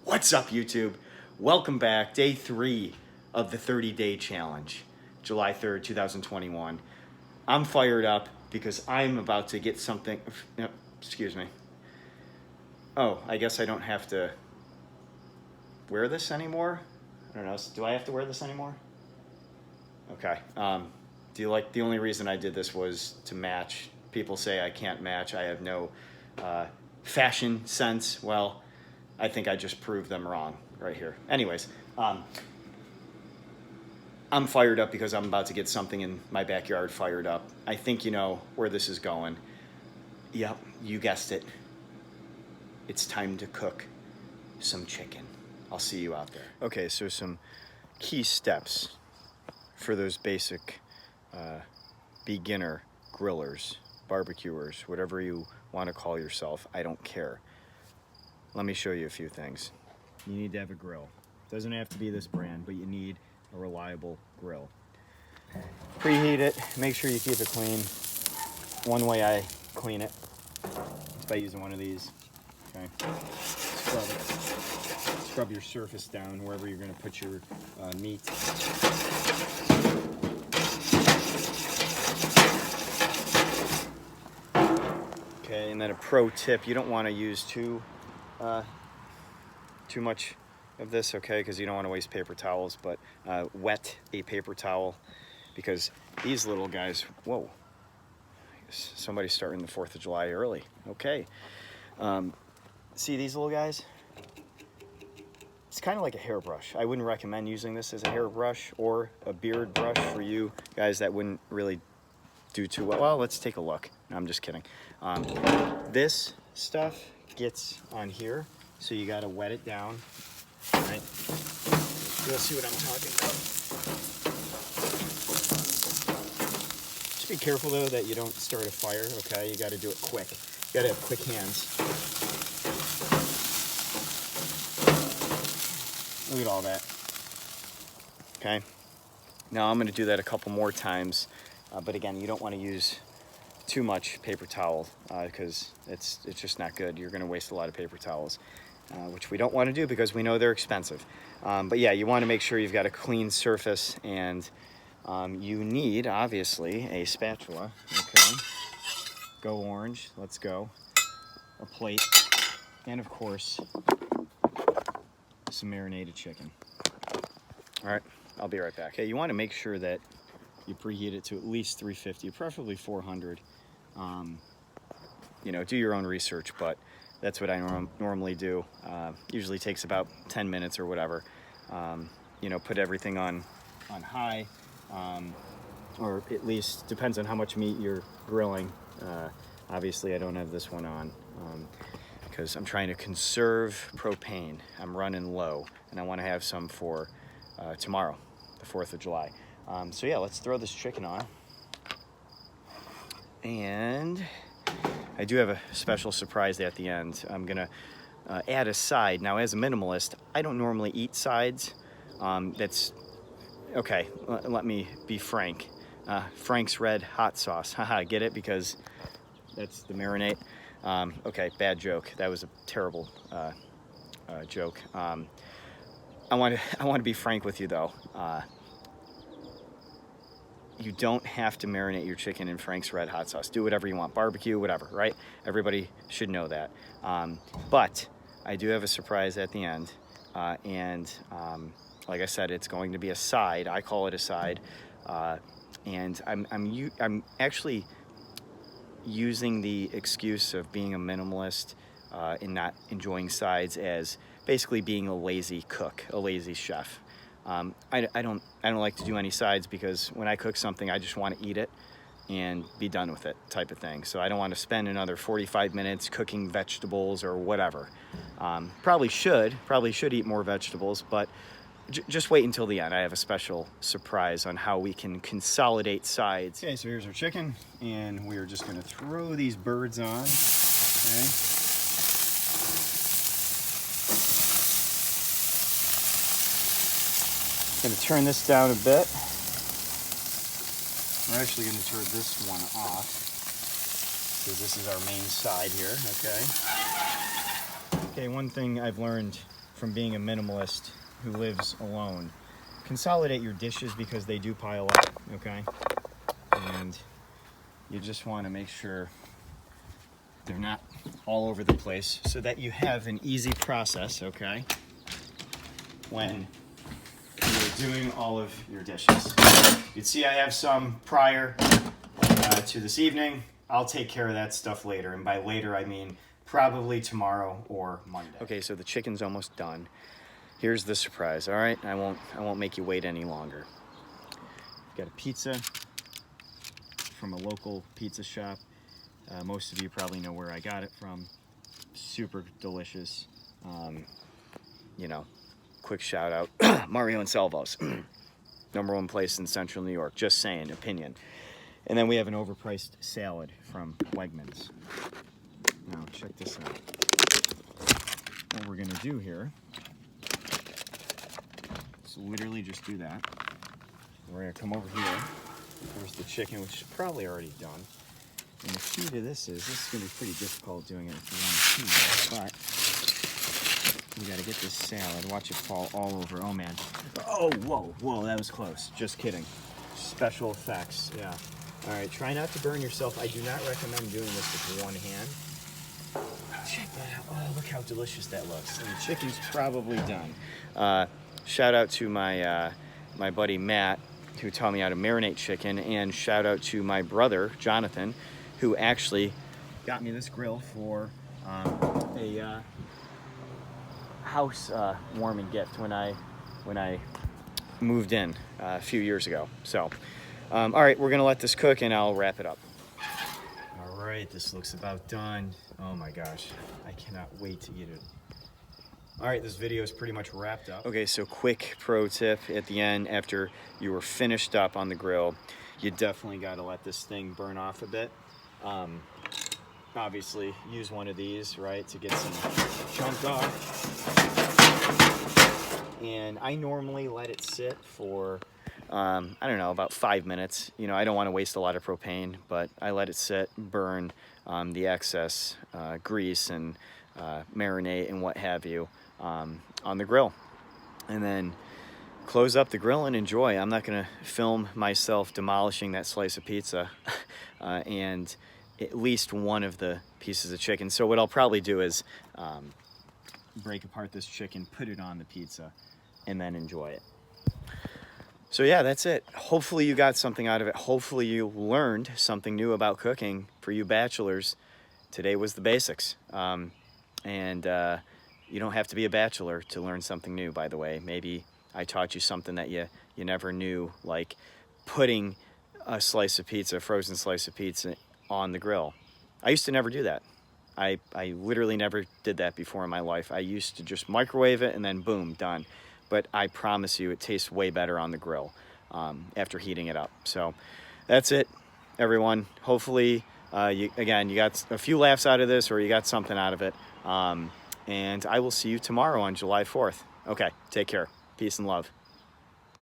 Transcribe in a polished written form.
What's up, YouTube? Welcome back. Day 3 of the 30-day challenge, July 3rd, 2021. I'm fired up because I'm about to get something. No, excuse me. Oh, I guess I don't have to wear this anymore. I don't know. Do I have to wear this anymore? Okay. The only reason I did this was to match. People say I can't match. I have no fashion sense. Well, I think I just proved them wrong right here. Anyways, I'm fired up because I'm about to get something in my backyard fired up. I think you know where this is going. Yep, you guessed it. It's time to cook some chicken. I'll see you out there. Okay, so some key steps for those basic beginner grillers, barbecuers, whatever you want to call yourself. I don't care. Let me show you a few things. You need to have a grill. Doesn't have to be this brand, but you need a reliable grill. Preheat it. Make sure you keep it clean. One way I clean it is by using one of these. Okay. Scrub it. Scrub your surface down wherever you're going to put your meat. Okay, and then a pro tip: you don't want to use too much of this, okay, because you don't want to waste paper towels, but wet a paper towel, because these little guys, whoa, somebody's starting the 4th of July early. Okay. See these little guys? It's kind of like a hairbrush. I wouldn't recommend using this as a hairbrush or a beard brush for you guys. That wouldn't really do too well. Well, let's take a look. No, I'm just kidding. This stuff gets on here, so you got to wet it down. All right. You'll see what I'm talking about. Just be careful though that you don't start a fire. Okay, you got to do it quick. You got to have quick hands. Look at all that. Okay. Now I'm going to do that a couple more times, but again, you don't want to use too much paper towel because it's just not good. You're going to waste a lot of paper towels, which we don't want to do because we know they're expensive. But yeah, you want to make sure you've got a clean surface, and you need, obviously, a spatula. Okay. Go orange. Let's go. A plate. And, of course, some marinated chicken. All right. I'll be right back. Okay, you want to make sure that you preheat it to at least 350, preferably 400. You know, do your own research, but that's what I normally do. Usually takes about 10 minutes or whatever. You know, put everything on high, or at least depends on how much meat you're grilling. Obviously, I don't have this one on because I'm trying to conserve propane. I'm running low, and I want to have some for tomorrow, the 4th of July. So yeah, let's throw this chicken on. And I do have a special surprise at the end. I'm gonna add a side. Now, as a minimalist, I don't normally eat sides. That's okay. Let me be frank. Frank's Red Hot Sauce. Haha, get it? Because that's the marinade. Okay, bad joke. That was a terrible joke. I want to be frank with you though. You don't have to marinate your chicken in Frank's Red Hot Sauce. Do whatever you want, barbecue, whatever, right? Everybody should know that. But I do have a surprise at the end, and like I said, it's going to be a side. I call it a side, and I'm actually using the excuse of being a minimalist and not enjoying sides as basically being a lazy cook, a lazy chef. I don't like to do any sides because when I cook something, I just want to eat it and be done with it, type of thing. So I don't want to spend another 45 minutes cooking vegetables or whatever. Probably should eat more vegetables, but just wait until the end. I have a special surprise on how we can consolidate sides. Okay, so here's our chicken, and we are just going to throw these birds on. Okay. Going to turn this down a bit. We're actually going to turn this one off because this is our main side here, okay? Okay, one thing I've learned from being a minimalist who lives alone, consolidate your dishes because they do pile up, okay? And you just want to make sure they're not all over the place so that you have an easy process, okay, when you're doing all of your dishes. You can see I have some prior to this evening. I'll take care of that stuff later, and by later I mean probably tomorrow or Monday. Okay, so the chicken's almost done. Here's the surprise, all right? I won't make you wait any longer. Got a pizza from a local pizza shop. Most of you probably know where I got it from. Super delicious. You know, quick shout out, Mario and Salvo's. #1 place in central New York, just saying, opinion. And then we have an overpriced salad from Wegmans. Now, check this out. What we're gonna do here is literally just do that. We're gonna come over here. There's the chicken, which is probably already done. And the key to this is gonna be pretty difficult doing it if you want to, but you gotta get this salad. Watch it fall all over. Oh man. Oh, whoa, that was close. Just kidding. Special effects, yeah. All right, try not to burn yourself. I do not recommend doing this with one hand. Check that out. Oh, look how delicious that looks. And the chicken's probably done. Shout out to my my buddy Matt, who taught me how to marinate chicken, and shout out to my brother Jonathan, who actually got me this grill for a house warming gift when I moved in a few years ago. So, all right, we're gonna let this cook and I'll wrap it up. All right, this looks about done. Oh my gosh, I cannot wait to eat it. All right, this video is pretty much wrapped up. Okay, so quick pro tip at the end, after you were finished up on the grill, you definitely gotta let this thing burn off a bit. Obviously, use one of these, right, to get some chunk off. And I normally let it sit for, I don't know, about 5 minutes. You know, I don't want to waste a lot of propane, but I let it sit, burn the excess grease and marinate and what have you on the grill. And then close up the grill and enjoy. I'm not going to film myself demolishing that slice of pizza and at least one of the pieces of chicken. So what I'll probably do is break apart this chicken, put it on the pizza, and then enjoy it. So yeah, that's it. Hopefully you got something out of it. Hopefully you learned something new about cooking. For you bachelors, today was the basics. And you don't have to be a bachelor to learn something new, by the way. Maybe I taught you something that you never knew, like putting a slice of pizza, a frozen slice of pizza, on the grill. I used to never do that. I literally never did that before in my life. I used to just microwave it and then boom, done. But I promise you it tastes way better on the grill after heating it up. So that's it, everyone. Hopefully, you got a few laughs out of this, or you got something out of it. And I will see you tomorrow on July 4th. Okay, take care. Peace and love.